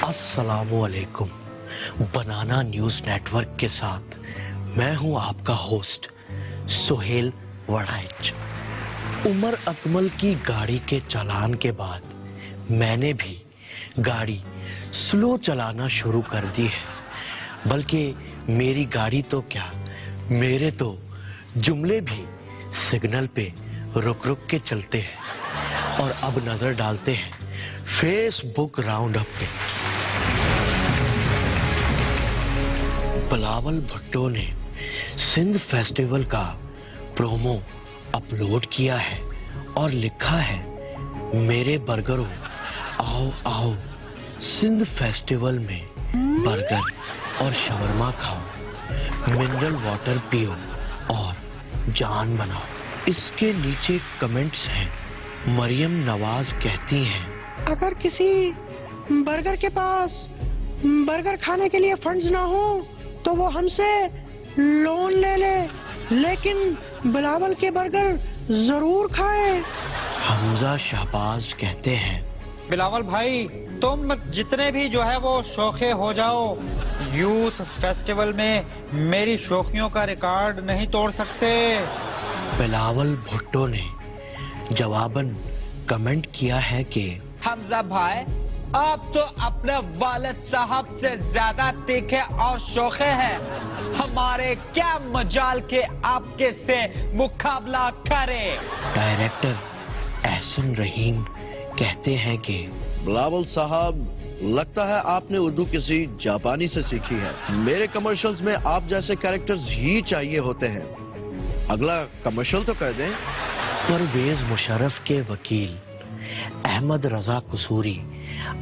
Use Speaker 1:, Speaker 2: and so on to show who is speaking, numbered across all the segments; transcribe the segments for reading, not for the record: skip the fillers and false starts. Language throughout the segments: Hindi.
Speaker 1: अस्सलामुअलैकुम। बनाना न्यूज नेटवर्क के साथ मैं हूं आपका होस्ट सुहेल वड़ाइच। उमर अकमल की गाड़ी के चालान के बाद मैंने भी गाड़ी स्लो चलाना शुरू कर दी है। बल्कि मेरी गाड़ी तो क्या, मेरे तो जुमले भी सिग्नल पे रुक रुक के चलते हैं। और अब नजर डालते हैं फेसबुक राउंड अप पे। बिलावल भुट्टो ने सिंध फेस्टिवल का प्रोमो अपलोड किया है और लिखा है, मेरे बर्गरों आओ आओ सिंध फेस्टिवल में बर्गर और शवरमा खाओ, मिनरल वाटर पियो और जान बनाओ। इसके नीचे कमेंट्स हैं। मरियम नवाज कहती हैं,
Speaker 2: अगर किसी बर्गर के पास बर्गर खाने के लिए फंड्स ना हो तो वो हमसे लोन ले ले, लेकिन बिलावल के बर्गर जरूर खाए।
Speaker 1: हमजा शहबाज कहते हैं,
Speaker 3: बिलावल भाई तुम जितने भी जो है वो शौखे हो जाओ, यूथ फेस्टिवल में मेरी शौकियों का रिकॉर्ड नहीं तोड़ सकते।
Speaker 1: बिलावल भुट्टो ने जवाबन कमेंट किया है कि
Speaker 4: हमजा भाई आप तो अपने वालिद साहब से ज्यादा तीखे और शौखे हैं। हमारे क्या मजाल के आपके से मुकाबला करे।
Speaker 1: डायरेक्टर एहसन रहीम कहते हैं कि
Speaker 5: बिलावल साहब, लगता है आपने उर्दू किसी जापानी से सीखी है। मेरे कमर्शियल्स में आप जैसे कैरेक्टर्स ही चाहिए होते हैं। अगला कमर्शियल तो कर दें।
Speaker 1: परवेज मुशर्रफ के वकील अहमद रजा कसूरी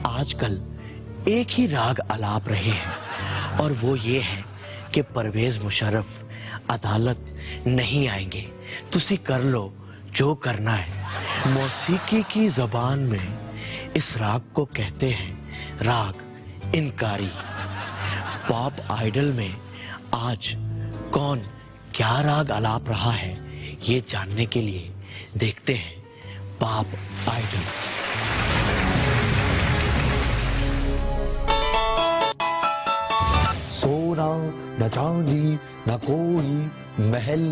Speaker 1: आजकल एक ही राग अलाप रहे हैं और वो ये है कि परवेज मुशर्रफ अदालत नहीं आएंगे, तुसी कर लो जो करना है। मौसीकी की जबान में इस राग को कहते हैं राग इनकारी। पॉप आइडल में आज कौन क्या राग अलाप रहा है, ये जानने के लिए देखते हैं पॉप आइडल।
Speaker 6: सोना न चांदी न कोई महल,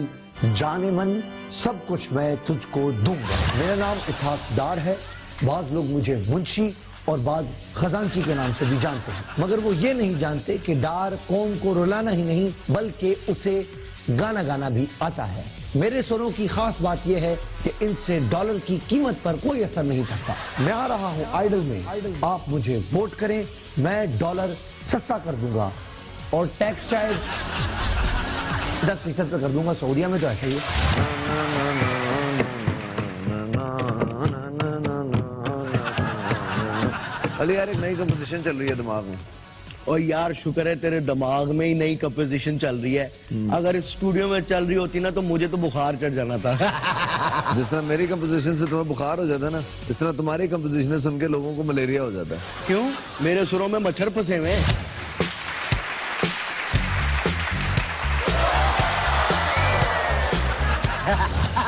Speaker 6: जाने मन सब कुछ मैं तुझको दूंगा। मेरा नाम इसहाक डार है। बाज लोग मुझे मुंशी और बाज खजांची के नाम से भी जानते हैं, मगर वो ये नहीं जानते कि डार कौम को रुलाना ही नहीं बल्कि उसे गाना गाना भी आता है। मेरे सुरों की खास बात यह है कि इनसे डॉलर की कीमत पर कोई असर नहीं पड़ता। मैं आ रहा हूं आइडल में, आप मुझे वोट करें, मैं डॉलर सस्ता कर दूंगा और टैक्स शायद 10% पे कर दूंगा। सऊदीया में तो ऐसा ही है।
Speaker 5: अली यार, एक नई कंपोजिशन चल रही है दिमाग में।
Speaker 7: और यार शुक्र है तेरे दिमाग में ही नई कंपोजिशन चल रही है। अगर इस स्टूडियो में चल रही होती ना तो मुझे तो बुखार चढ़ जाना था।
Speaker 5: जिस तरह मेरी कंपोजिशन से तुम्हें बुखार हो जाता है ना, इस तरह तुम्हारी कंपोजिशन सुन के लोगों को मलेरिया हो जाता है।
Speaker 7: क्यों? मेरे सुरों में मच्छर फंसे हुए।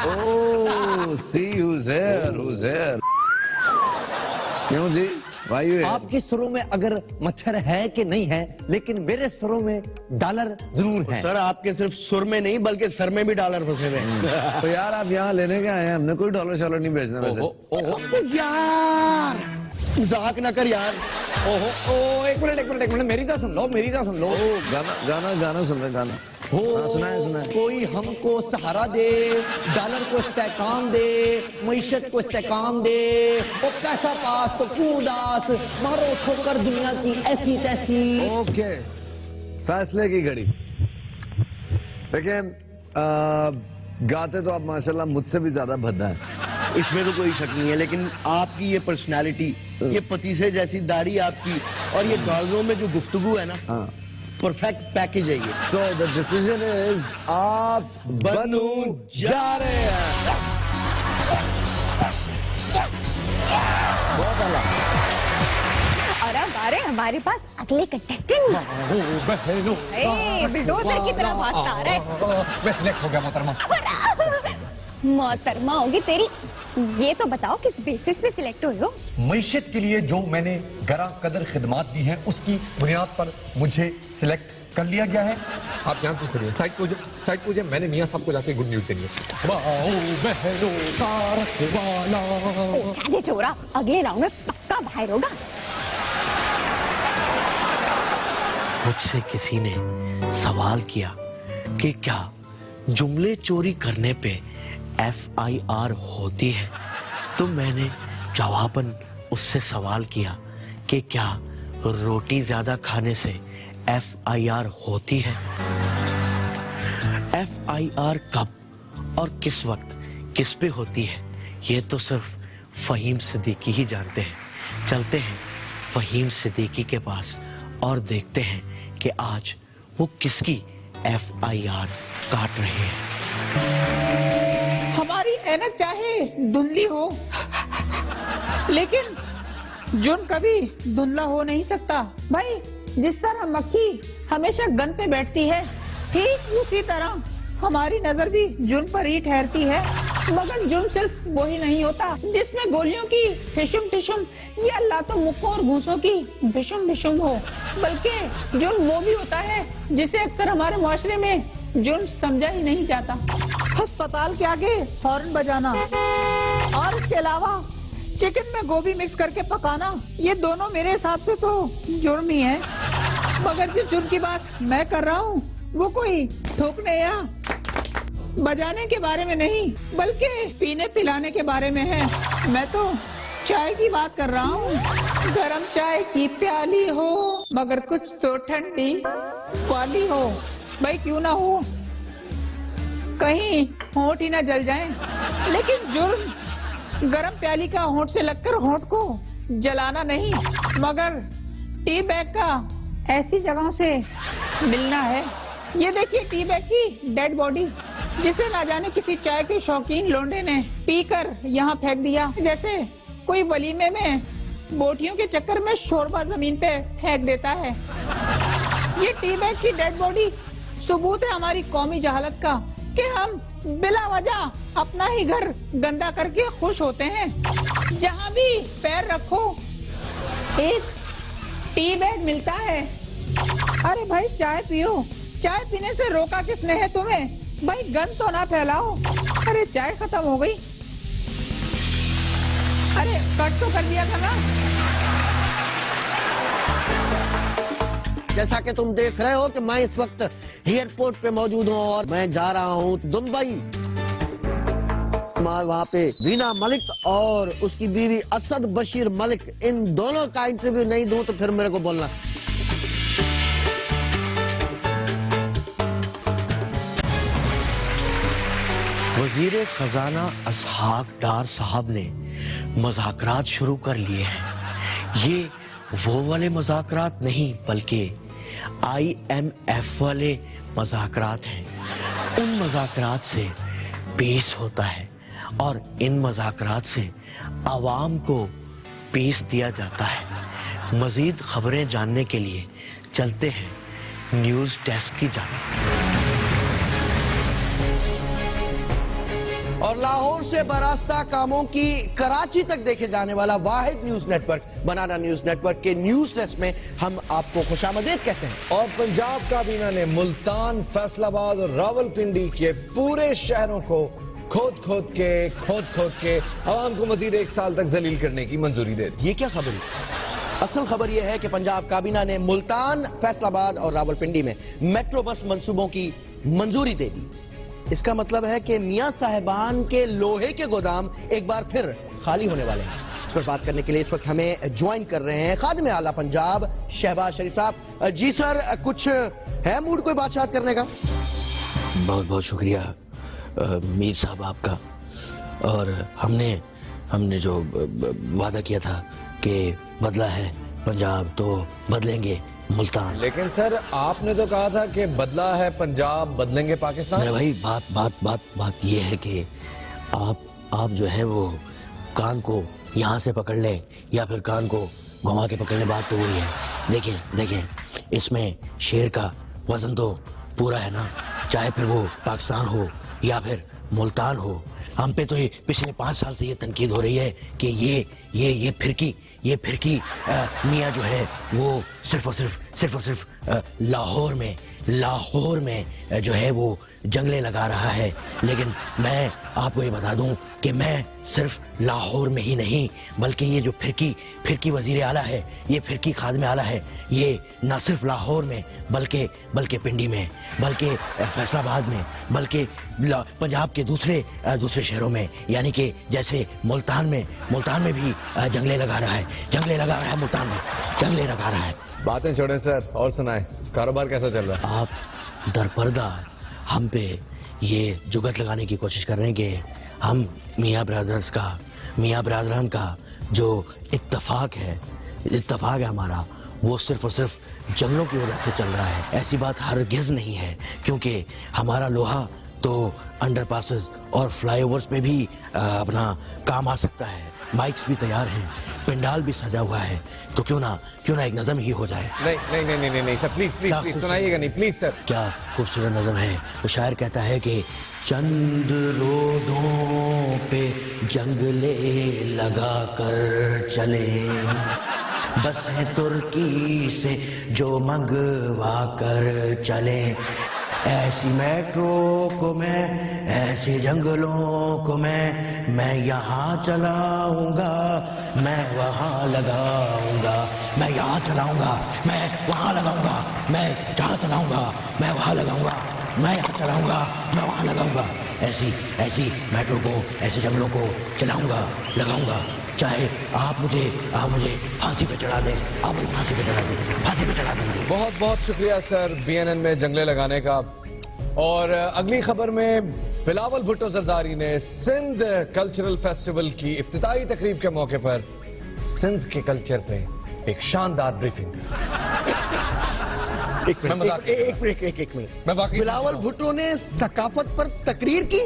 Speaker 5: ओह, see who's here, who's here। क्यों जी?
Speaker 6: आपके सुरों में अगर मच्छर है कि नहीं है, लेकिन मेरे सुरों में डॉलर जरूर है।
Speaker 7: सर आपके सिर्फ सुर में नहीं बल्कि सर में भी डॉलर फंसे हुए हैं।
Speaker 5: तो यार आप यहाँ लेने के आए हैं, हमने कोई डॉलर शॉलर नहीं भेजना वैसे।
Speaker 7: यार मजाक ना कर यार।
Speaker 6: ओहो, एक मिनट मेरी तो सुन लो, मेरी तो सुन लो।
Speaker 5: गाना सुन रहे, गाना सुनाए।
Speaker 6: कोई हमको सहारा दे, डॉलर को इस्तेकाम दे, मईशत को इस्तेकाम दे। ओ कैसा पास तो कूदास, मारो ठोकर दुनिया की ऐसी तैसी।
Speaker 5: ओके, फैसले की घड़ी। देखिए, गाते तो आप माशाल्लाह मुझसे भी ज्यादा भद्दा है,
Speaker 7: इसमें तो कोई शक नहीं है, लेकिन आपकी ये पर्सनालिटी, ये पतीसे जैसी दाढ़ी आपकी और ये गालों में जो गुफ्तगू है ना, परफेक्ट पैकेज है ये।
Speaker 5: सो द डिसीजन इज आप बनू जा रहे हैं। बहुत आला।
Speaker 8: और अब आ रहे हमारे पास अगले कंटेस्टेंट। बिल्डोजर की तरह भागता आ रहा है।
Speaker 3: हो गया मोहतरमा।
Speaker 8: मोहतरमा होगी तेरी ये तो बताओ किस बेसिस पे सिलेक्ट हुए हो?
Speaker 6: मईशत के लिए जो मैंने गरा कदर खिदमात दी हैं उसकी बुनियाद पर मुझे सिलेक्ट कर लिया गया है।
Speaker 9: आप यहाँ क्यों खड़े हैं? साइड पे हो जाए। मैंने मियाँ साहब को जाके गुड न्यूज देनी है।
Speaker 8: ओ चाचे चोरा, अगले राउंड में पक्का बाहर होगा।
Speaker 1: मुझसे किसी ने सवाल किया कि क्या जुमले चोरी करने पे FIR होती है, तो मैंने जवाबन उससे सवाल किया कि क्या रोटी ज्यादा खाने से FIR होती है। FIR कब और किस वक्त किस पे होती है ये तो सिर्फ फहीम सिद्दीकी ही जानते हैं। चलते हैं फहीम सिद्दीकी के पास और देखते हैं कि आज वो किसकी FIR काट रहे हैं।
Speaker 10: हमारी ऐनक चाहे धुंधली हो, लेकिन जुर्म कभी धुंधला हो नहीं सकता। भाई, जिस तरह मक्खी हमेशा गन पे बैठती है, ठीक उसी तरह हमारी नजर भी जुर्म पर ही ठहरती है। मगर जुर्म सिर्फ वही नहीं होता जिसमें गोलियों की ठिशुम ठिशुम या लातों मुक्कों और घूंसों की भिशुम भिशुम हो, बल्कि जुर्म वो भी होता है जिसे अक्सर हमारे मुआशरे में जुर्म समझा ही नहीं जाता। अस्पताल के आगे हॉर्न बजाना और इसके अलावा चिकन में गोभी मिक्स करके पकाना, ये दोनों मेरे हिसाब से तो जुर्म ही है। मगर जिस जुर्म की बात मैं कर रहा हूँ वो कोई ठोकने या बजाने के बारे में नहीं, बल्कि पीने पिलाने के बारे में है। मैं तो चाय की बात कर रहा हूँ। गरम चाय की प्याली हो मगर कुछ तो ठंडी वाली हो। भाई क्यों ना हो, कहीं होंठ ही ना जल जाए। लेकिन जुर्म गरम प्याली का होंठ से लगकर होंठ को जलाना नहीं, मगर टी बैग का ऐसी जगहों से मिलना है। ये देखिए टी बैग की डेड बॉडी, जिसे ना जाने किसी चाय के शौकीन लोंडे ने पीकर यहाँ फेंक दिया, जैसे कोई वलीमे में बोटियों के चक्कर में शोरबा जमीन पे फेंक देता है। ये टी बैग की डेड बॉडी सबूत है हमारी कौमी जहालत का कि हम बिला वजह अपना ही घर गंदा करके खुश होते हैं। जहाँ भी पैर रखो एक टी बैग मिलता है। अरे भाई चाय पियो, चाय पीने से रोका किसने है तुम्हें? भाई गंद तो ना फैलाओ। अरे चाय खत्म हो गई। अरे कट तो कर दिया था ना।
Speaker 7: जैसा कि तुम देख रहे हो कि मैं इस वक्त एयरपोर्ट पे मौजूद हूँ और मैं जा रहा हूँ दुबई। वहाँ पे वीना मलिक और उसकी बीवी असद बशीर मलिक, इन दोनों का इंटरव्यू नहीं दूं तो फिर मेरे को बोलना।
Speaker 1: वजीर खजाना इसहाक डार साहब ने मुज़ाकरात शुरू कर लिए हैं। ये वो वाले मुज़ाकरात नहीं बल्कि IMF वाले मुज़ाकरात हैं। उन मुज़ाकरात से पीस होता है और इन मुज़ाकरात से आवाम को पीस दिया जाता है। मजीद खबरें जानने के लिए चलते हैं न्यूज़ डेस्क की जानिब।
Speaker 7: और लाहौर से बरास्ता कामों की कराची तक देखे जाने वाला वाहिद न्यूज नेटवर्क बनाना न्यूज नेटवर्क के न्यूज डेस्क में हम आपको खुशामदीद कहते हैं।
Speaker 9: और पंजाब काबीना ने मुल्तान, फैसलाबाद और रावलपिंडी के पूरे शहरों को खोद खोद के आवाम को मजीद 1 साल तक जलील करने की मंजूरी दे दी।
Speaker 7: ये क्या खबर है? असल खबर यह है कि पंजाब काबीना ने मुल्तान, फैसलाबाद और रावलपिंडी में मेट्रो बस मंसूबों की मंजूरी दे दी। इसका मतलब है कि मियां साहिबान के लोहे के गोदाम एक बार फिर खाली होने वाले हैं। इस पर बात करने के लिए इस वक्त हमें ज्वाइन कर रहे हैं खादिम आला पंजाब शहबाज शरीफ साहब। जी सर, कुछ है मूड कोई बातचीत करने का?
Speaker 1: बहुत बहुत शुक्रिया मीर साहब आपका। और हमने जो वादा किया था कि बदला है पंजाब तो बदलेंगे मुल्तान।
Speaker 9: लेकिन सर आपने तो कहा था कि बदला है पंजाब बदलेंगे पाकिस्तान।
Speaker 1: मेरा भाई बात ये है कि आप जो है वो कान को यहाँ से पकड़ ले या फिर कान को घुमा के पकड़ने, बात तो वही है। देखें इसमें शेर का वजन तो पूरा है ना, चाहे फिर वो पाकिस्तान हो या फिर मुल्तान हो। हम पे तो ये पिछले 5 साल से ये तनकीद हो रही है कि ये फिरकी मियाँ जो है वो सिर्फ और सिर्फ लाहौर में जो है वो जंगले लगा रहा है। लेकिन मैं आपको ये बता दूं कि मैं सिर्फ लाहौर में ही नहीं बल्कि ये जो फिरकी वजीर आला है, ये फिरकी खादम आला है, ये ना सिर्फ लाहौर में बल्कि पिंडी में, बल्कि फैसलाबाद में, बल्कि पंजाब के दूसरे शहरों में, यानी कि जैसे मुल्तान में भी जंगले लगा रहा है मुल्तान में जंगले लगा रहा है।
Speaker 9: बातें छोड़ें सर और सुनाएं, कारोबार कैसा चल रहा है?
Speaker 1: आप दरपर्दा हम पे ये जुगत लगाने की कोशिश कर रहे हैं कि हम मियाँ ब्रादरान का जो इत्तफाक है हमारा, वो सिर्फ और सिर्फ जंगलों की वजह से चल रहा है। ऐसी बात हरगिज़ नहीं है, क्योंकि हमारा लोहा तो अंडरपासेस और फ्लाईओवर्स पे भी अपना काम आ सकता है। माइक्स भी तैयार हैं, पंडाल भी सजा हुआ है, तो क्यों ना एक नज़म ही हो जाए।
Speaker 9: नहीं सर, प्लीज सुनाइएगा नहीं, प्लीज सर।
Speaker 1: क्या खूबसूरत नज़म है। वो शायर कहता है कि चंद रोडों पे जंगले लगा कर चले, बस है तुर्की से जो मंगवा कर चले। ऐसी मेट्रो को मैं, ऐसे जंगलों को मैं यहाँ चलाऊंगा, मैं वहाँ लगाऊंगा, मैं यहाँ चलाऊंगा, मैं वहाँ लगाऊंगा, मैं जहाँ चलाऊंगा, मैं वहाँ लगाऊंगा, मैं यहाँ चलाऊंगा, मैं वहाँ लगाऊंगा। ऐसी मेट्रो को, ऐसे जंगलों को चलाऊंगा, लगाऊंगा। चाहे आप मुझे फांसी पे चढ़ा दें, आप मुझे फांसी पे चढ़ा देंगे।
Speaker 9: बहुत बहुत शुक्रिया सर BNN में जंगले लगाने का। और अगली खबर में बिलावल भुट्टो जरदारी ने सिंध कल्चरल फेस्टिवल की इफ्तिताई तकरीब के मौके पर सिंध के कल्चर पे एक शानदार ब्रीफिंग दी।
Speaker 7: एक मिनट। मैं बिलावल भुट्टो ने सकाफत पर तकरीर की।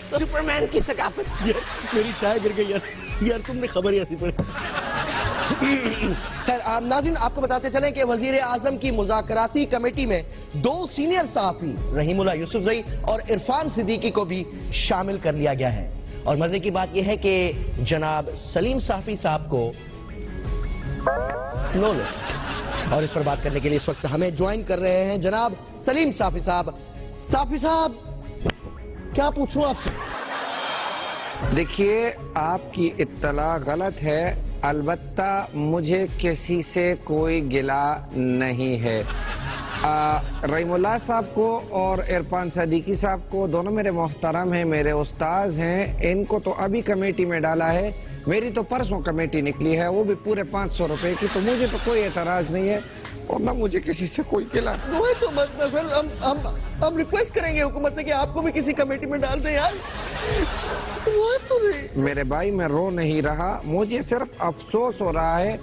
Speaker 2: सुपरमैन की सकाफत।
Speaker 7: मेरी चाय गिर गई यार तुमने खबर ही ऐसी पड़ी। खैर नाज़रीन, आपको बताते चलें कि वजीर आजम की मुज़ाकराती कमेटी में 2 सीनियर सहाफ़ी रहीमुल्लाह यूसुफजई और इरफान सिद्दीकी को भी शामिल कर लिया गया है। और मजे की बात यह है कि जनाब सलीम साफ़ी साहब को नो लिफ्ट। और इस पर बात करने के लिए इस वक्त हमें ज्वाइन कर रहे हैं जनाब सलीम साफ़ी साहब। साफ़ी साहब, क्या पूछूं आपसे?
Speaker 11: देखिए, आपकी इत्तला गलत है, अलबत्ता मुझे किसी से कोई गिला नहीं है। रहीमुल्लाह साहब को और इरफान सिद्दीकी साहब को, दोनों मेरे मोहतरम हैं, मेरे उस्ताद हैं। इनको तो अभी कमेटी में डाला है, मेरी तो परसों कमेटी निकली है, वो भी पूरे 500 रुपए की। तो मुझे तो कोई एतराज नहीं है और ना मुझे किसी से कोई गिला।
Speaker 7: तो मत ना सर, हम रिक्वेस्ट करेंगे हुकूमत से कि आपको भी किसी कमेटी में डाल दें यार। तो
Speaker 11: मेरे भाई, मैं रो नहीं रहा, मुझे सिर्फ अफसोस हो रहा है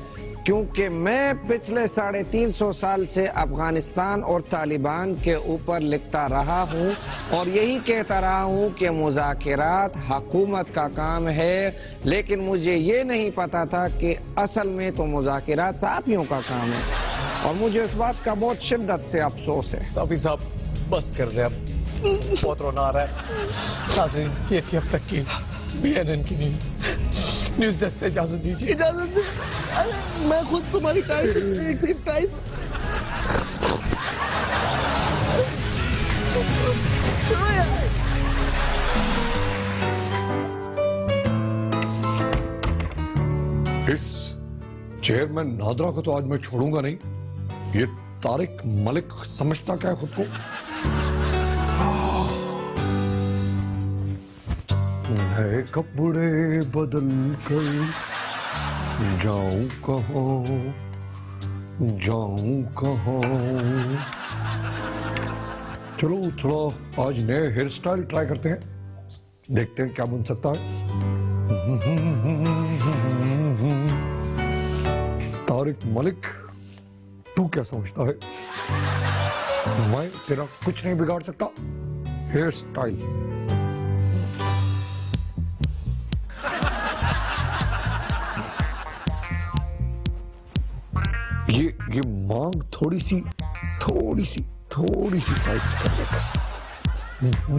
Speaker 11: क्योंकि मैं पिछले 350 साल से अफगानिस्तान और तालिबान के ऊपर लिखता रहा हूँ और यही कहता रहा हूँ कि मुज़ाकिरात हुकूमत का काम है, लेकिन मुझे ये नहीं पता था कि असल में तो मुज़ाकिरात सहाफ़ियों का काम है और मुझे इस बात का बहुत शिद्दत से अफसोस है।
Speaker 9: साफ़ी साहब बस कर दे, अब बहुत रोना आ रहा है। नाज़रीन, ये थी अब तक की BNN की न्यूज़ डेस्क से इजाजत दीजिए।
Speaker 7: इजाजत दे। अरे मैं खुद तुम्हारी टाई से एक सेकंड टाई से चलो यार।
Speaker 12: इस चेयरमैन नादरा को तो आज मैं छोड़ूंगा नहीं। ये तारिक मलिक समझता क्या है खुद को? नए कपड़े बदल कर जाऊं कहाँ। चलो थोड़ा आज नए हेयर स्टाइल ट्राई करते हैं, देखते हैं क्या बन सकता है। तारिक मलिक, तू क्या समझता है? मैं तेरा कुछ नहीं बिगाड़ सकता। हेयर स्टाइल ये मांग थोड़ी सी थोड़ी सी साइड से कर देता हूं।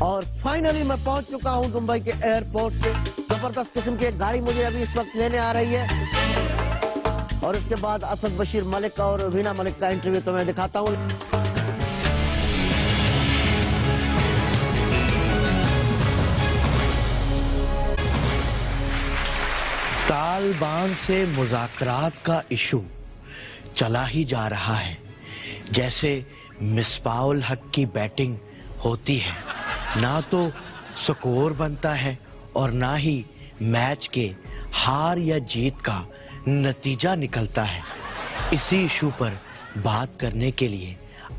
Speaker 7: और फाइनली मैं पहुंच चुका हूं दुबई के एयरपोर्ट पे। जबरदस्त किस्म की एक गाड़ी मुझे अभी इस वक्त लेने आ रही है और उसके बाद असद बशीर मलिक और वीना मलिक का इंटरव्यू तो मैं दिखाता हूं।
Speaker 1: तालिबान से मुज़ाकरात का इशू चला ही जा रहा है। जैसे मिसबाउल हक की बैटिंग होती है, ना तो स्कोर बनता है और ना ही मैच के हार या जीत का नतीजा निकलता है। इसी इशू पर बात करने के लिए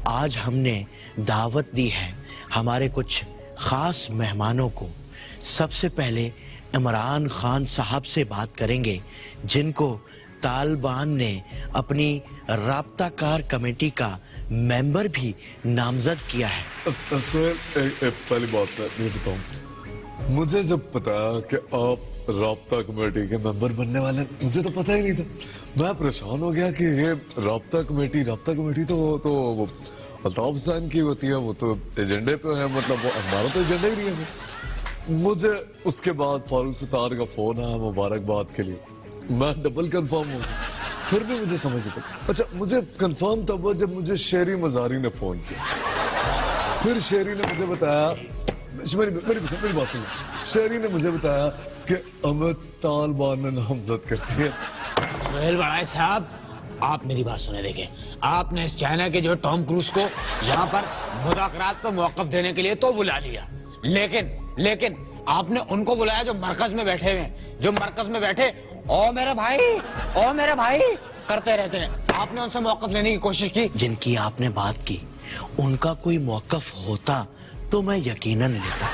Speaker 1: आज हमने दावत दी है हमारे कुछ खास मेहमानों को। सबसे पहले इमरान खान साहब से बात करेंगे, जिनको तालिबान ने अपनी राब्ताकार कमेटी का मेंबर भी नामजद किया है।
Speaker 12: सर पहली बात मैं बताऊं, मुझे जब पता कि आप राब्ता कमेटी के मेंबर बनने वाले हैं, मुझे तो पता ही नहीं था। मैं परेशान हो गया कि ये राब्ता कमेटी तो वो अल्ताफ हुसैन की होती है, वो तो एजेंडे पे है, मतलब वो हमारा तो एजेंडा ही नहीं है। मुझे उसके बाद फारूक सत्तार का फोन आया मुबारकबाद के लिए। मैं डबल कंफर्म हूँ, फिर भी मुझे समझ नहीं पड़ा। अच्छा, मुझे कंफर्म तब हुआ जब मुझे शेरी मजारी ने फोन किया। फिर शेरी ने मुझे बताया, मेरी बात सुनो, शेरी ने मुझे बताया कि अमित तालिबान ने नामजद करती है।
Speaker 4: सुहेल बड़ाई साहब, आप मेरी बात सुने। देखें, आपने इस चाइना के जो टॉम क्रूज को यहाँ पर मुज़ाकरात पर मौक़िफ़ देने के लिए तो बुला लिया, लेकिन आपने उनको बुलाया जो मरकज में बैठे हुए, जो मरकज में बैठे ओ मेरे भाई करते रहते हैं। आपने उनसे मौक़िफ़ लेने की कोशिश की?
Speaker 1: जिनकी आपने बात की उनका कोई मौक़िफ़ होता तो मैं यकीनन लेता,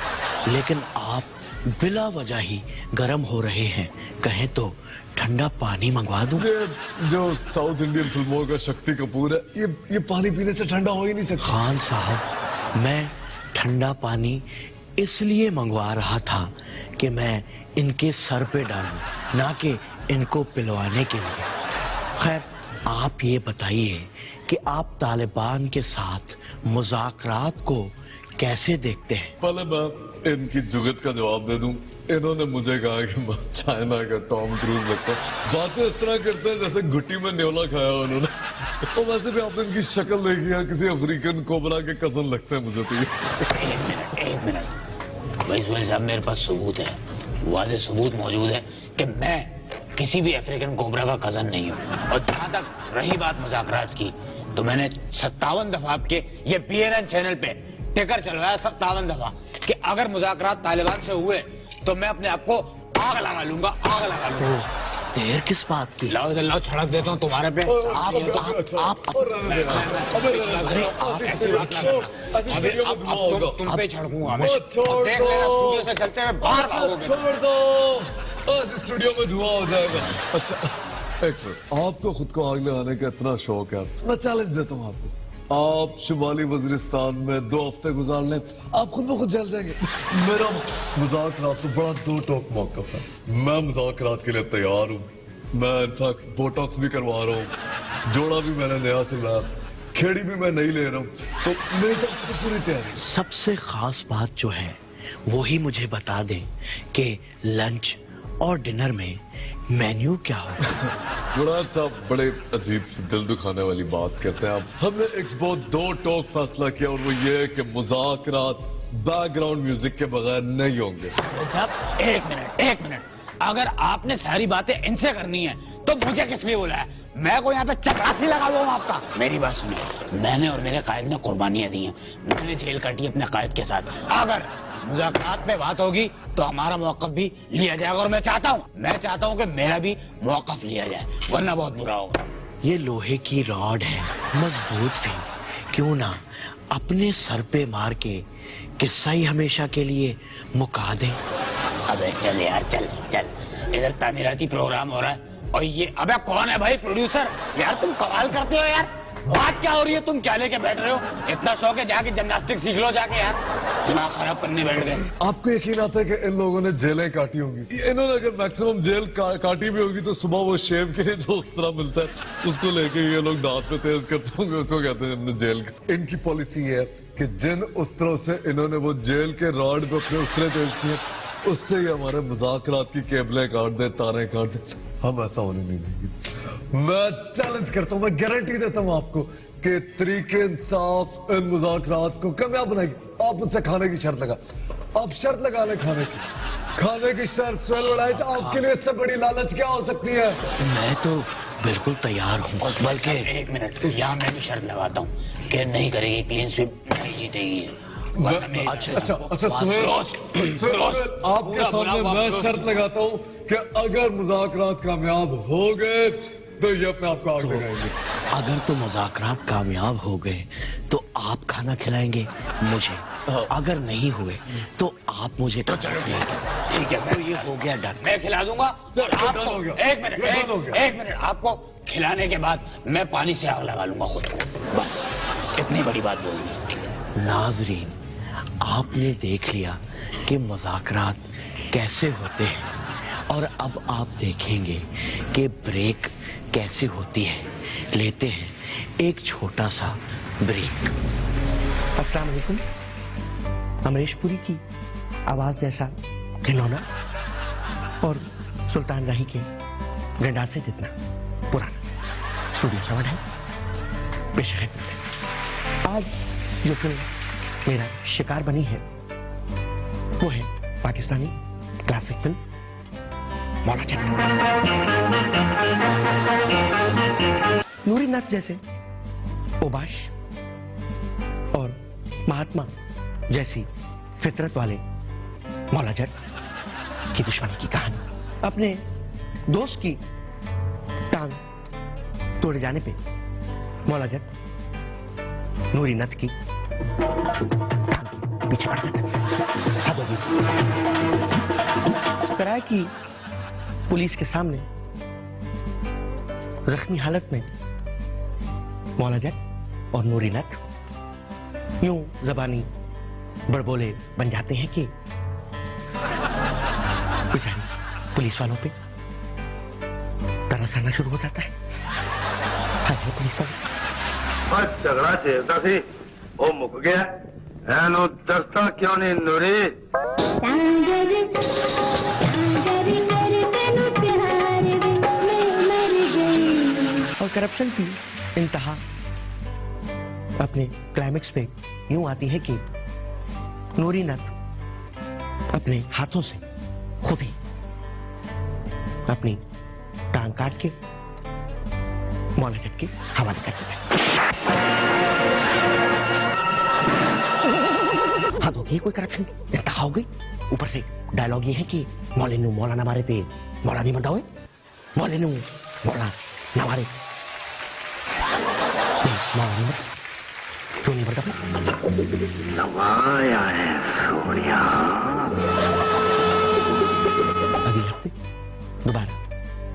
Speaker 1: लेकिन आप बिला वजह ही गर्म हो रहे हैं। कहें तो ठंडा पानी मंगवा दूं?
Speaker 12: जो साउथ इंडियन फिल्मों का शक्ति कपूर है, ये पानी पीने से ठंडा हो ही नहीं सकता।
Speaker 1: खान साहब, मैं ठंडा पानी इसलिए मंगवा रहा था कि मैं इनके सर पे डालूं, ना कि इनको पिलवाने के लिए। खैर, आप ये बताइए कि आप तालिबान के साथ मुज़ाकरात को कैसे देखते हैं?
Speaker 12: पहले मैं इनकी जुगत का जवाब दे दूं। इन्होंने मुझे कहा कि मैं चाइना का टॉम क्रूज लगता हूं। बातें इस तरह करते हैं जैसे घुट्टी में न्योला खाया उन्होंने। और वैसे भी आपने इनकी शक्ल देखी है, किसी अफ्रीकन कोबरा के कजन लगते हैं मुझे तो।
Speaker 4: एक मिनट भाई सुहेल साहब, मेरे पास सबूत है, वाज़ेह सबूत मौजूद है कि मैं किसी भी अफ्रीकन कोबरा का कजन नहीं हूँ। और जहाँ तक रही बात मुज़ाकरात की, तो मैंने 57 दफा आपके ये BNN चैनल पे टिकर चलवाया, 57 दफा, कि अगर मुज़ाकरात तालिबान से हुए तो मैं अपने आप को आग लगा लूंगा।
Speaker 1: तो देर किस बात की?
Speaker 4: लाओ छड़क देता हूँ तुम्हारे पे। आप ऐसी बात ना करना। अब तुम पे छड़कूंगा मैं। देख लेना, स्टूडियो से चलते हुए बाहर भागोगे।
Speaker 12: छोड़ दो, स्टूडियो में धुआं हो जाएगा। अच्छा, एक मिनट, आपको खुद को आग लगाने का इतना शौक है, मैं चैलेंज देता हूँ आपको। आप शुमाली वजीरिस्तान में 2 हफ्ते गुजार लें, आप खुद ब खुद जल जाएंगे। मेरा मुज़ाकरात को बड़ा दो टोक मौक़िफ़ है। मैं मुज़ाकरात के लिए तैयार हूँ। मैं इनफैक्ट बोटॉक्स भी करवा रहा हूँ, जोड़ा भी मैंने नया सिलवाया, खेड़ी भी मैं नहीं ले रहा हूँ, तो मेरी तरफ से तो पूरी तैयारी।
Speaker 1: सबसे खास बात जो है वो ही मुझे बता दें कि लंच और डिनर में मेन्यू क्या होगा?
Speaker 12: मुराद साहब, बड़े अजीब सी दिल दुखाने वाली बात करते हैं आप। हमने एक बहुत दो टोक फैसला किया, और वो ये कि मुज़ाकरात बैकग्राउंड म्यूजिक के बगैर नहीं होंगे।
Speaker 4: साहब, एक मिनट, अगर आपने सारी बातें इनसे करनी है तो मुझे किस लिए बुलाया? मैं को यहाँ पे चपरासी लगा दूंगा आपका। मेरी बात सुनिए, मैंने और मेरे कायद ने कुर्बानियां दी हैं, मैंने जेल काटी अपने कायद के साथ। अगर मुज़ाकरात पे बात होगी तो हमारा मौक़िफ़ भी लिया जाएगा, और मैं चाहता हूँ कि मेरा भी मौक़िफ़ लिया जाए, वरना बहुत बुरा होगा।
Speaker 1: ये लोहे की रॉड है, मजबूत भी। क्यों ना अपने सर पे मार के किस्सा ही हमेशा के लिए मुका दें।
Speaker 13: अबे चल यार, चल चल, इधर तामीराती प्रोग्राम हो रहा है और ये अबे कौन है भाई प्रोड्यूसर? यार तुम कमाल करते हो यार, बात क्या हो रही है? तुम क्या लेके बैठ रहे हो? इतना शौक है जाके जिम्नास्टिक सीख लो जाके यार, दिमाग खराब करने बैठ गए।
Speaker 12: आपको यकीन आता है कि इन लोगों ने जेलें काटी होंगी? इन्होंने अगर मैक्सिमम जेल काटी भी होगी तो सुबह वो शेव के लिए जो उस्तरा मिलता है उसको लेके ये लोग दांत पे तेज करते होंगे, उसको कहते हैं हमने जेल। इनकी पॉलिसी है कि जिन उस्तरों से इन्होंने वो जेल के रॉड पे अपने उस्तरे तेज किए उससे ही हमारे मुज़ाकरात की केबलें काट दे, तारें काट दे। हम ऐसा होने नहीं देंगे। मैं चैलेंज करता हूं, मैं गारंटी देता हूं आपको कि तरीके इंसाफ इन मुज़ाकरात को कामयाब बनाएगी। आप मुझसे खाने की शर्त लगा, आप शर्त लगा ले खाने की शर्त। सोहेल वड़ाइच, आपके लिए इससे बड़ी लालच क्या हो सकती है?
Speaker 1: मैं तो बिल्कुल तैयार हूँ, बल्कि
Speaker 13: एक मिनट, यहाँ मैं भी शर्त लगाता हूँ कि नहीं करेगी, क्लीन स्वीप नहीं जीतेगी।
Speaker 12: अच्छा सोहेल, आपके सामने मैं शर्त लगाता हूँ कि अगर मुज़ाकरात कामयाब हो गए तो ये अपने आप को आग लगाएंगे।
Speaker 1: अगर तो मुज़ाकरात कामयाब हो गए तो आप खाना खिलाएंगे मुझे, अगर नहीं हुए तो आप मुझे खाना खिलाएंगे।
Speaker 13: ठीक है,
Speaker 1: तो ये हो गया डन।
Speaker 13: मैं खिला दूंगा और आपको एक मिनट आपको खिलाने के बाद मैं पानी से आग लगा लूंगा खुद को, बस इतनी बड़ी बात बोली।
Speaker 1: नाजरीन, आपने देख लिया कि मुज़ाकरात कैसे होते हैं और अब आप देखेंगे कि ब्रेक कैसे होती है। लेते हैं एक छोटा सा ब्रेक।
Speaker 2: अस्सलाम वालेकुम। अमरीश पुरी की आवाज जैसा खिलौना और सुल्तान राही के गंडासे जितना पुराना स्टूडियो साउंड है, बेशक आज जो फिल्म मेरा शिकार बनी है वो है पाकिस्तानी क्लासिक फिल्म मौला जट। नूरी नाथ जैसे ओबाश और महात्मा जैसी फितरत वाले मौला जट की दुश्मनी की कहानी, अपने दोस्त की टांग तोड़े जाने पे मौला जट नूरी नाथ की टांग के पीछे पड़ जाता है। हद होगी। कराए की पुलिस के सामने जख्मी हालत में मौला जट और नूरी नाथ यूं जबानी बड़बोले बन जाते हैं कि बेचारी पुलिस वालों पे तरस आना शुरू हो जाता है। हाय पुलिस वाले,
Speaker 14: बस झगड़ा छेड़ता सी वो मुक गया एनो दस्ता क्यों नहीं नूरी?
Speaker 2: और करप्शन की इंतहा अपने क्लाइमेक्स पे यूं आती है कि नूरी नाथ अपने हाथों से खुद ही अपनी टांग काट के मौला जट के हवाले करते थे। हद होती है कोई करप्शन की, इंतहा हो गई। ऊपर से डायलॉग ये है कि मौले नू मौला ना मारे थे मौला नहीं मरदा हुए, मौले नू मौला ना मारे मौला नहीं मरदा, क्यों नहीं मरदा?
Speaker 14: नवाया है सूर्या।
Speaker 2: अगले हफ्ते दोबारा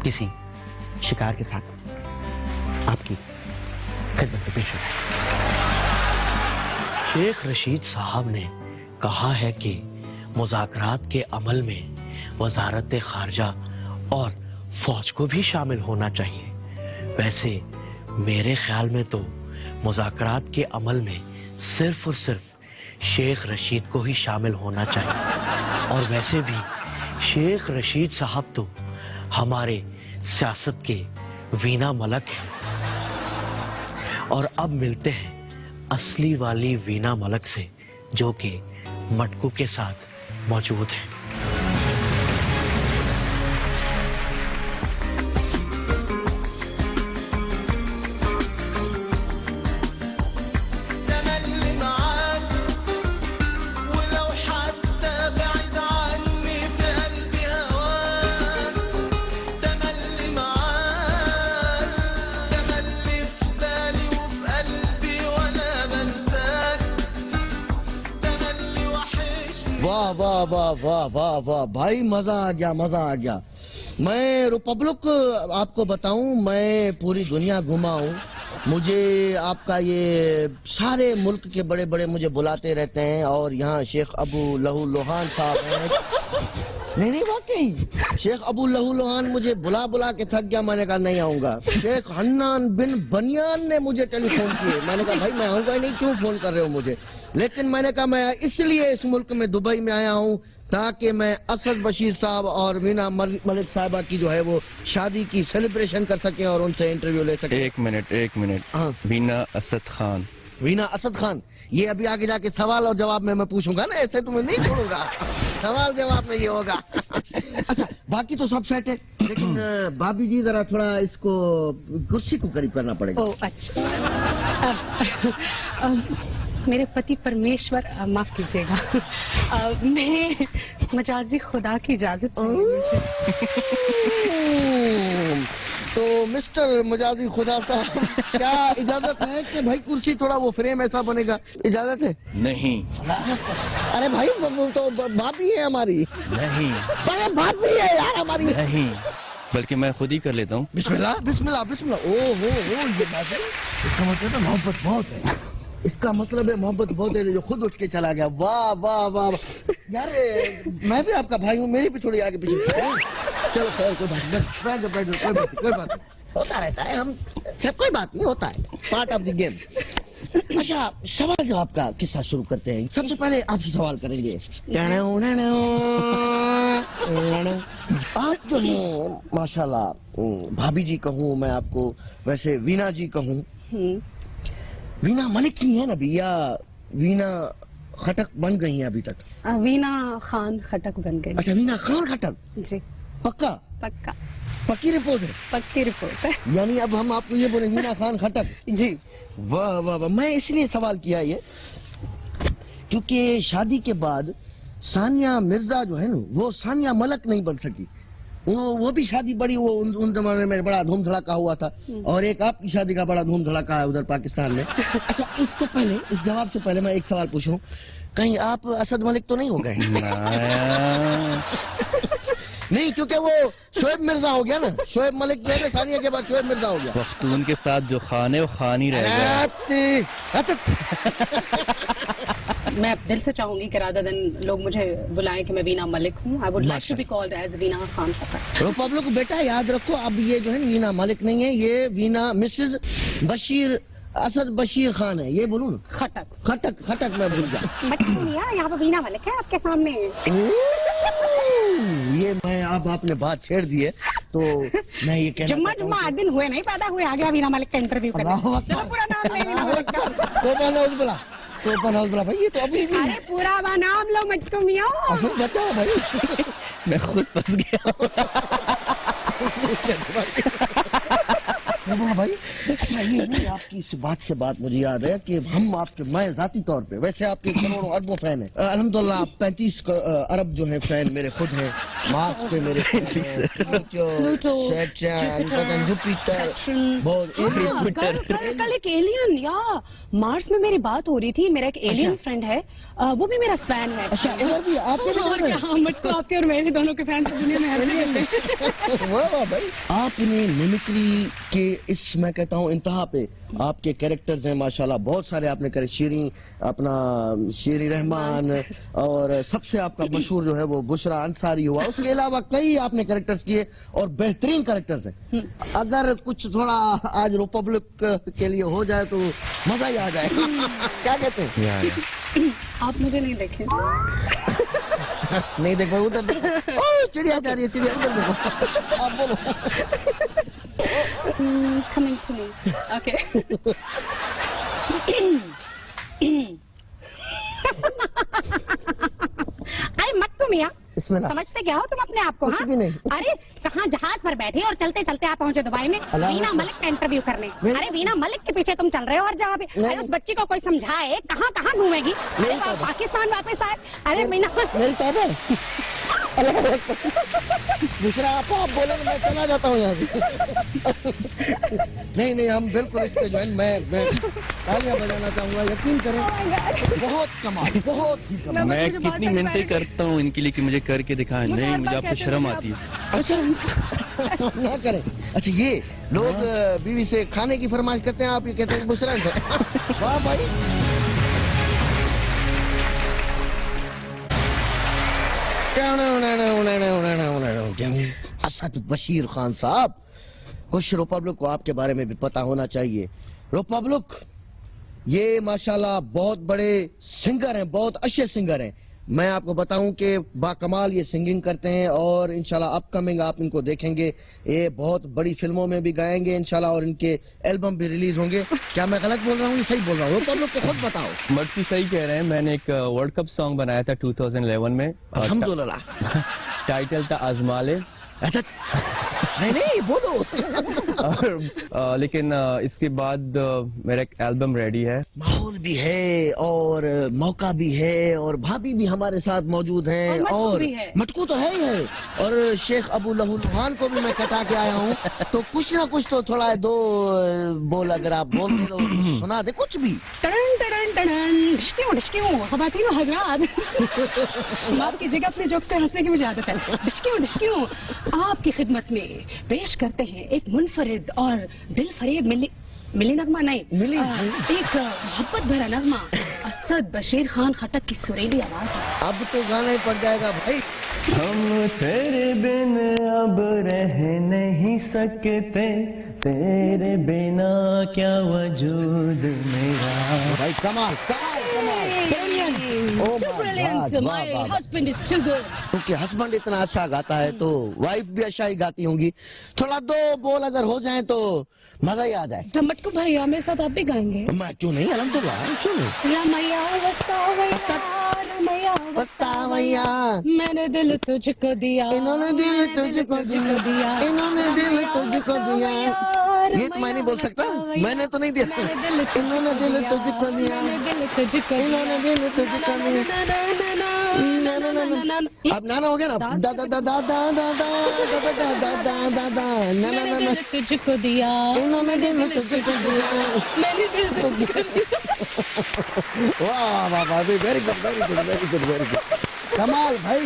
Speaker 2: किसी शिकार के साथ आपकी खिदमत में पेश होगा।
Speaker 1: शेख रशीद साहब ने कहा है कि मुज़ाकरात के अमल में वजारत खारजा और फौज को भी शामिल होना चाहिए। वैसे मेरे ख्याल में तो मुज़ाकरात के अमल में सिर्फ और सिर्फ शेख रशीद को ही शामिल होना चाहिए। और वैसे भी शेख रशीद साहब तो हमारे सियासत के वीना मलक हैं। और अब मिलते हैं असली वाली वीना मलक से, जो कि मटकू के साथ मौजूद है।
Speaker 5: वाह वाह वाह वाह वाह भाई, मजा आ गया, मजा आ गया। मैं रिपब्लिक आपको बताऊं, मैं पूरी दुनिया घुमा हूं। मुझे आपका ये सारे मुल्क के बड़े बड़े मुझे बुलाते रहते हैं, और यहाँ शेख अबू लहू लोहान साहब हैं। नहीं वाकई शेख अबू लहू लोहान मुझे बुला बुला के थक गया। मैंने कहा नहीं आऊंगा। शेख हन्नान बिन बनियान ने मुझे टेलीफोन किए। मैंने कहा भाई मैं आऊंगा ही नहीं, क्यों फोन कर रहे हो मुझे। लेकिन मैंने कहा मैं इसलिए इस मुल्क में दुबई में आया हूँ ताकि मैं असद बशीर साहब और वीना मलिक साहिबा की जो है वो शादी की सेलिब्रेशन कर सकें और उनसे इंटरव्यू ले सकें।
Speaker 15: एक मिनट। हाँ। वीना असद खान।
Speaker 5: वीना असद खान, ये अभी आगे जाके सवाल और जवाब में मैं पूछूंगा ना, ऐसे तुम्हें नहीं छोड़ूंगा। सवाल जवाब में ये होगा। अच्छा बाकी तो सब सेट है, लेकिन भाभी जी जरा थोड़ा इसको कुर्सी को करीब करना पड़ेगा।
Speaker 16: ओ अच्छा। मेरे पति परमेश्वर, माफ कीजिएगा, मैं मजाजी खुदा की इजाजत
Speaker 5: तो मिस्टर मजाजी खुदा साहब, क्या इजाजत है कि भाई कुर्सी थोड़ा वो फ्रेम ऐसा बनेगा, इजाजत है?
Speaker 15: नहीं।
Speaker 5: अरे भाई तो भाभी है हमारी।
Speaker 15: नहीं।
Speaker 5: अरे भाभी है यार हमारी।
Speaker 15: नहीं, बल्कि मैं खुद ही कर लेता हूँ।
Speaker 5: बिस्मिल्लाह बिस्मिल्लाह बिस्मिल्लाह। ओ ये बात है, इसका मतलब है मोहब्बत बहुत है। इसका मतलब है मोहब्बत बहुत है जो खुद उठ के चला गया। वाह वाह वाह यार, मैं भी आपका भाई हूँ, मेरी भी थोड़ी आगे पीछे। चलो खैर कोई बात नहीं, होता रहता है, हम सब कोई बात नहीं, होता है, पार्ट ऑफ द गेम। अच्छा सवाल जवाब का किस्सा शुरू करते हैं। सबसे पहले आपसे सवाल करेंगे। आप जो है माशाल्लाह भाभी जी कहूँ मैं आपको, वैसे वीना जी कहूँ, वीना मलिक नहीं है ना अभी, या वीना खटक बन गई है अभी तक?
Speaker 16: वीना खान खटक बन गई।
Speaker 5: अच्छा वीना खान खटक
Speaker 16: जी।
Speaker 5: पक्का?
Speaker 16: पक्का।
Speaker 5: पक्की रिपोर्ट है?
Speaker 16: पक्की रिपोर्ट है।
Speaker 5: यानी अब हम आपको ये बोले वीना खान खटक?
Speaker 16: जी।
Speaker 5: वाह वाह वाह। मैं इसलिए सवाल किया ये क्योंकि शादी के बाद सानिया मिर्जा जो है ना, वो सानिया मलिक नहीं बन सकी। वो भी शादी बड़ी वो उन जमाने में बड़ा धूम धड़ाका हुआ था, और एक आपकी शादी का बड़ा धूम धड़ाका है उधर पाकिस्तान में। अच्छा इससे पहले, इस जवाब से पहले मैं एक सवाल पूछूं, कहीं आप असद मलिक तो नहीं हो गए? नहीं, क्योंकि वो शोएब मिर्जा हो गया ना, शोएब मलिक जो है सानिया के बाद शोएब मिर्जा हो गया।
Speaker 15: पख्तून के साथ जो खान है वो खान ही रह गया।
Speaker 16: मैं दिल से चाहूंगी कि राधा दिन लोग मुझे बुलाएं कि मैं वीना मलिक हूँ। I would like to be called as Veena Khan Khattak.
Speaker 5: Republic बेटा याद रखो, अब ये जो है वीना मलिक नहीं है, ये वीना मिसेस बशीर असद बशीर खान है। ये बोलूँ ना?
Speaker 16: खटक
Speaker 5: खटक खटक मैं भूल गया।
Speaker 16: यहाँ पे वीना मलिक है आपके सामने।
Speaker 5: ये मैं अब आपने बात छेड़ दी है, तो मैं ये कहना
Speaker 16: जुम्मा 8 दिन हुए नहीं पैदा हुए, आ गया वीना मलिक का इंटरव्यू करने। चलो पूरा नाम ले वीना मलिक का।
Speaker 5: सोपन हाउस बोला भाई, ये तो अभी भी।
Speaker 16: अरे पूरा नाम लो मटको मियाँ।
Speaker 5: बचा भाई।
Speaker 15: मैं खुद फंस गया।
Speaker 5: भाई अच्छा ये नहीं, आपकी इस बात से बात मुझे याद है कि हम आपके, मैं जाती तौर पे, वैसे आपके करोड़ों अरबों फैन है अल्हम्दुलिल्लाह। 35 अरब जो है फैन मेरे खुद हैं। मार्स पे मेरे
Speaker 16: कल एक एलियन, या मार्स में मेरी बात हो रही थी, मेरा एक एलियन फ्रेंड है, वो भी मेरा फैन है।
Speaker 5: अच्छा इधर भी आपके
Speaker 16: मटको आपके और मेरे दोनों के फैन दुनिया में ऐसे।
Speaker 5: वाह भाई, आपने मिमिक्री के इस मैं कहता हूँ इंतहा पे आपके कैरेक्टर्स हैं माशाल्लाह, बहुत सारे आपने करे। शीरी रहमान, और सबसे आपका मशहूर जो है वो बुशरा अंसारी हुआ। उसके अलावा कई आपने कैरेक्टर्स किए और बेहतरीन कैरेक्टर्स हैं। अगर कुछ थोड़ा आज रिपब्लिक के लिए हो जाए तो मजा ही आ जाए। क्या कहते हैं?
Speaker 16: आप मुझे नहीं देखें।
Speaker 5: नहीं देखो, उधर देखो, चिड़िया जा रही है, चिड़िया उधर देखो। आप बोलो।
Speaker 16: Coming to me. Okay. अरे मटको मियाँ, समझते क्या हो तुम अपने आप को?
Speaker 5: कुछ भी नहीं।
Speaker 16: अरे कहाँ जहाज पर बैठे और चलते चलते आप पहुँचे दुबई में वीना मलिक का इंटरव्यू करने। अरे वीना मलिक के पीछे तुम चल रहे हो हर जगह पे। अरे उस बच्ची को कोई समझाए कहाँ कहाँ घूमेगी। अरे पाकिस्तान वापस आए। अरे वीना
Speaker 5: दूसरा आप बोलेंगे मैं चला जाता हूँ यहाँ से। नहीं हम बिल्कुल इससे जो है मैं तालियां बजाना चाहूंगा, यकीन करें बहुत कमाल, बहुत ही कमाल।
Speaker 15: मैं कितनी मिन्नतें करता हूँ इनके लिए कि मुझे करके दिखाएं, नहीं मुझे आपको शर्म आती है।
Speaker 5: ना करें। अच्छा ये लोग बीवी से खाने की फरमाइश करते हैं, आप ये कहते हैं बुशरा से। वाह भाई। असद बशीर खान साहब, कुछ रिपब्लिक को आपके बारे में भी पता होना चाहिए। रिपब्लिक ये माशाल्लाह बहुत बड़े सिंगर हैं, बहुत अच्छे सिंगर हैं। मैं आपको बताऊं कि बाकमाल ये सिंगिंग करते हैं और इंशाल्लाह अपकमिंग आप इनको देखेंगे, ये बहुत बड़ी फिल्मों में भी गाएंगे इंशाल्लाह और इनके एल्बम भी रिलीज होंगे। क्या मैं गलत बोल रहा हूँ, सही बोल रहा हूँ? तो लोग को खुद बताओ।
Speaker 15: मर्सी सही कह रहे हैं। मैंने एक वर्ल्ड कप सॉन्ग बनाया था 2011 में,
Speaker 5: अल्हम्दुलिल्लाह।
Speaker 15: टाइटल था आजमाले।
Speaker 5: नहीं बोलो।
Speaker 15: और लेकिन इसके बाद मेरा एक एल्बम रेडी है।
Speaker 5: माहौल भी है और मौका भी है और भाभी भी हमारे साथ मौजूद हैं और मटकू तो है ही है और शेख अबू लहू लुहान को भी मैं कटा के आया हूँ। तो कुछ ना कुछ तो थोड़ा है, दो बोल अगर आप बोल दो सुना दे कुछ भी।
Speaker 16: माफ कीजिएगा, अपने जोक्स पे हंसने की मुझे आदत है। डिशक्यों आपकी खिदमत में पेश करते हैं एक मुनफरिद और दिल फरेब मिली नगमा नहीं, एक मोहब्बत भरा नगमा। असद बशीर खान खटक की सुरीली आवाज है।
Speaker 5: अब तो गाना ही पड़ जाएगा भाई।
Speaker 15: हम तेरे बिन अब रह नहीं सकते, तेरे बिना क्या वजूद मेरा।
Speaker 5: भाई कमाल कमाल कमाल,
Speaker 16: brilliant. My husband is too good.
Speaker 5: क्योंकि हस्बैंड इतना अच्छा गाता है तो वाइफ भी अच्छा ही गाती होंगी। थोड़ा दो बोल अगर हो जाए तो मजा ही आ जाए।
Speaker 16: मटकू भैया मेरे साथ आप भी गाएंगे?
Speaker 5: मैं क्यों नहीं, अल्हम्दुलिल्लाह क्यों नहीं।
Speaker 16: रमैया वस्तावैया मैंने दिल तुझको दिया,
Speaker 5: इन्होंने दिल तुझको दिया, इन्होंने दिल तुझको दिया। ये तो मैं नहीं बोल सकता, मैंने तो नहीं दिया। इन्होंने दिल तुझको दिया, इन्होंने दिल तुझको दिया। अब नाना हो गया ना, दादा दादा दादा दादा दादा दादा नाना
Speaker 16: तुझको दिया,
Speaker 5: इन्होंने दिल तुझको दिया,
Speaker 16: मैंने दिल तुझको दिया।
Speaker 5: वाह वाह वाह, very good very good very good very good, कमाल भाई,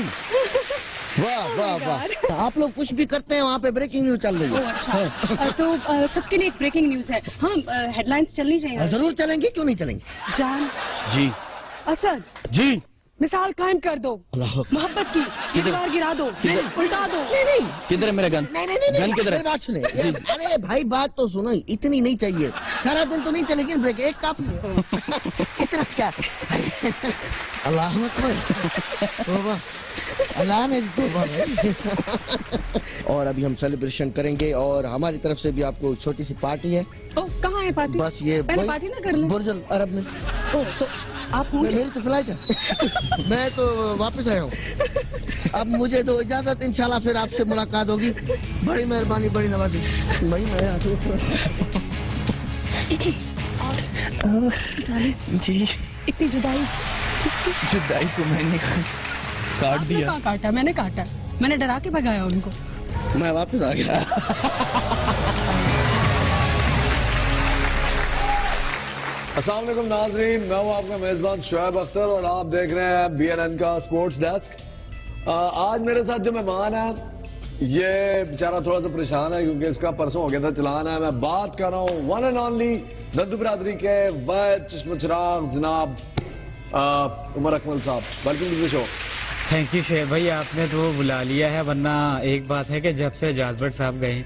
Speaker 5: वाह वाह वाह। आप लोग कुछ भी करते हैं वहाँ पे ब्रेकिंग न्यूज चल रही है।
Speaker 16: अच्छा तो सबके लिए एक ब्रेकिंग न्यूज है। हाँ हेडलाइंस चलनी चाहिए।
Speaker 5: जरूर चलेंगे, क्यों नहीं चलेंगे।
Speaker 16: जान
Speaker 15: जी,
Speaker 16: असद
Speaker 15: जी,
Speaker 16: मिसाल कायम कर दो मोहब्बत की, दीवार गिरा दो, उल्टा दो।
Speaker 5: नहीं
Speaker 15: किधर है मेरा गन? गन किधर है?
Speaker 5: बात सुने, अरे भाई बात तो सुनो, इतनी नहीं चाहिए, सारा दिन तो नहीं चलेगी ब्रेक, एक काफी है। इतना क्या अल्लाह अल्लाह ने और अभी हम सेलिब्रेशन करेंगे और हमारी तरफ से भी आपको छोटी सी पार्टी है।
Speaker 16: कहाँ है पार्टी?
Speaker 5: बस ये
Speaker 16: पार्टी ना कर ले।
Speaker 5: बुर्ज अरब में।
Speaker 16: तो आप होंगे?
Speaker 5: मेरी तो फ्लाइट है। मैं तो वापस आया हूँ। अब मुझे दो इजाजत, इंशाल्लाह फिर आपसे मुलाकात होगी। बड़ी मेहरबानी, बड़ी नवाजी। भाई मैं
Speaker 15: जी,
Speaker 16: इतनी जुदाई
Speaker 15: तो मैंने काट दिया।
Speaker 16: कहाँ काटा? मैंने काटा, मैंने डरा के भगाया उनको।
Speaker 5: मैं वापस आ गया।
Speaker 9: अस्सलाम वालेकुम नाज़रीन, मैं हूं आपका मेजबान शुएब अख्तर और आप देख रहे हैं BNN का स्पोर्ट्स डेस्क। आज मेरे साथ जो मेहमान है ये बेचारा थोड़ा सा परेशान है क्योंकि इसका परसों हो गया था चलान है। मैं बात कर रहा हूँ वन एंड ओनली नंदू बरादरी के वाहिद चश्मचराग जनाब उमर अकमल साहब। Welcome to the show.
Speaker 3: Thank you Sheikh भाई, आपने तो बुला लिया है, वरना एक बात है कि जब से एजाज भट्ट साहब गए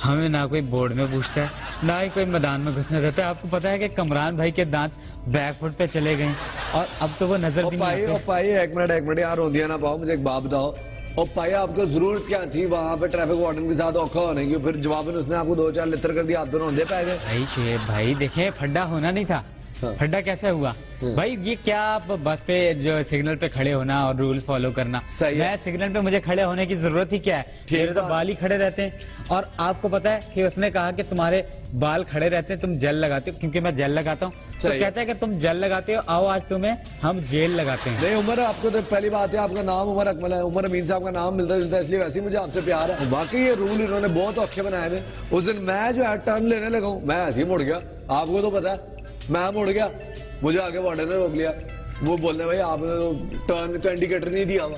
Speaker 3: हमें ना कोई बोर्ड में पूछता है ना ही कोई मैदान में घुसने देता है। आपको पता है कि कमरान भाई के दांत बैकफुट पे चले गए और अब तो वो नजर भी नहीं आते।
Speaker 9: पाई एक मिनट यार रोंदिया ना पाओ, मुझे एक बात बताओ। और पाई आपको जरूरत क्या थी वहाँ पे ट्रैफिक वार्डन के साथ औखा होने की? फिर जवाबन उसने आपको 2-4 लित्र कर दिया, आप दोनों रोंदे पै गए।
Speaker 3: भाई शेख भाई देखें, फड्डा होना नहीं था, खड्डा कैसे हुआ? भाई ये क्या आप बस पे जो सिग्नल पे खड़े होना और रूल्स फॉलो करना, मैं सिग्नल पे मुझे खड़े होने की जरूरत ही क्या है? मेरे तो बाल ही खड़े रहते हैं। और आपको पता है कि उसने कहा कि तुम्हारे बाल खड़े रहते हैं, तुम जेल लगाते हो, क्योंकि मैं जेल लगाता हूँ। तो कहता है कि तुम जेल लगाते हो, आओ आज तुम्हें हम जेल लगाते हैं।
Speaker 9: नहीं उमर, आपको तो पहली बात है, आपका नाम उमर अकमल है, उमर अमीन साहब का नाम मिलता जुलता है, इसलिए वैसे ही मुझे आपसे प्यार है। बाकी ये रूल इन्होंने बहुत औखे बनाए हुए। उस दिन मैं जो है टर्न लेने लगा हूँ, मैं ऐसे ही मुड़ गया, आपको तो पता है, मैं मुड़ गया, मुझे आगे वार्डन ने रोक लिया। वो बोलने भाई आपने तो टर्न का इंडिकेटर नहीं दिया हुआ।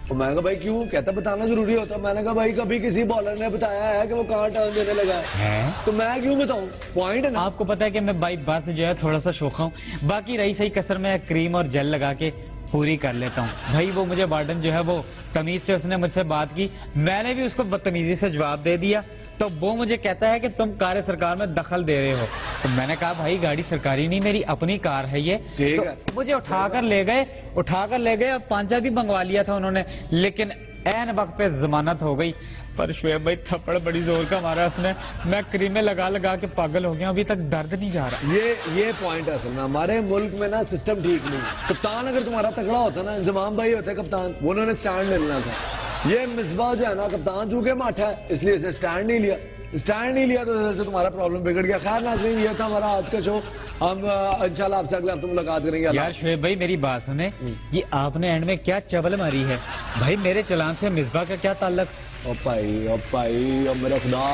Speaker 9: तो मैंने कहा भाई क्यों? कहता बताना जरूरी होता। मैंने कहा भाई कभी किसी बॉलर ने बताया है कि वो कहाँ टर्न देने लगा है? तो मैं क्यों बताऊं? पॉइंट है ना।
Speaker 3: आपको पता है कि मैं बाई बात जो है थोड़ा सा शोखा हूँ, बाकी रही सही कसर में क्रीम और जेल लगा के पूरी कर लेता हूँ। भाई वो मुझे वार्डन जो है वो तमीज से उसने मुझसे बात की, मैंने भी उसको बदतमीजी से जवाब दे दिया। तो वो मुझे कहता है कि तुम कार्य सरकार में दखल दे रहे हो। तो मैंने कहा भाई गाड़ी सरकारी नहीं, मेरी अपनी कार है ये। तो मुझे उठाकर ले गए और पांचा भी मंगवा लिया था उन्होंने, लेकिन ऐन वक्त पे जमानत हो गई। पर शुएब भाई थप्पड़ बड़ी जोर का मारा उसने, मैं क्रीमें लगा लगा के पागल हो गया, अभी तक दर्द नहीं जा रहा।
Speaker 9: ये पॉइंट है असल में, हमारे मुल्क में ना सिस्टम ठीक नहीं। कप्तान अगर तुम्हारा तगड़ा होता ना, इंजमाम भाई होते कप्तान, उन्होंने स्टैंड ले लेना था। ये मिसबा जो है ना कप्तान चूंकि माठा है, इसलिए इसने स्टैंड नहीं लिया तो जैसे तुम्हारा प्रॉब्लम बिगड़ गया। खैर नाज़रीन, ये था हमारा आज का शो। हम इंशाल्लाह आपसे अगले हफ्ते मुलाकात करेंगे।
Speaker 3: यार शुएब भाई मेरी बात सुने, ये आपने एंड में क्या चबल मारी है भाई? मेरे चलान से मिसबा का क्या ताल्लुक?
Speaker 9: ओ भाई, ओ मेरा खुदा।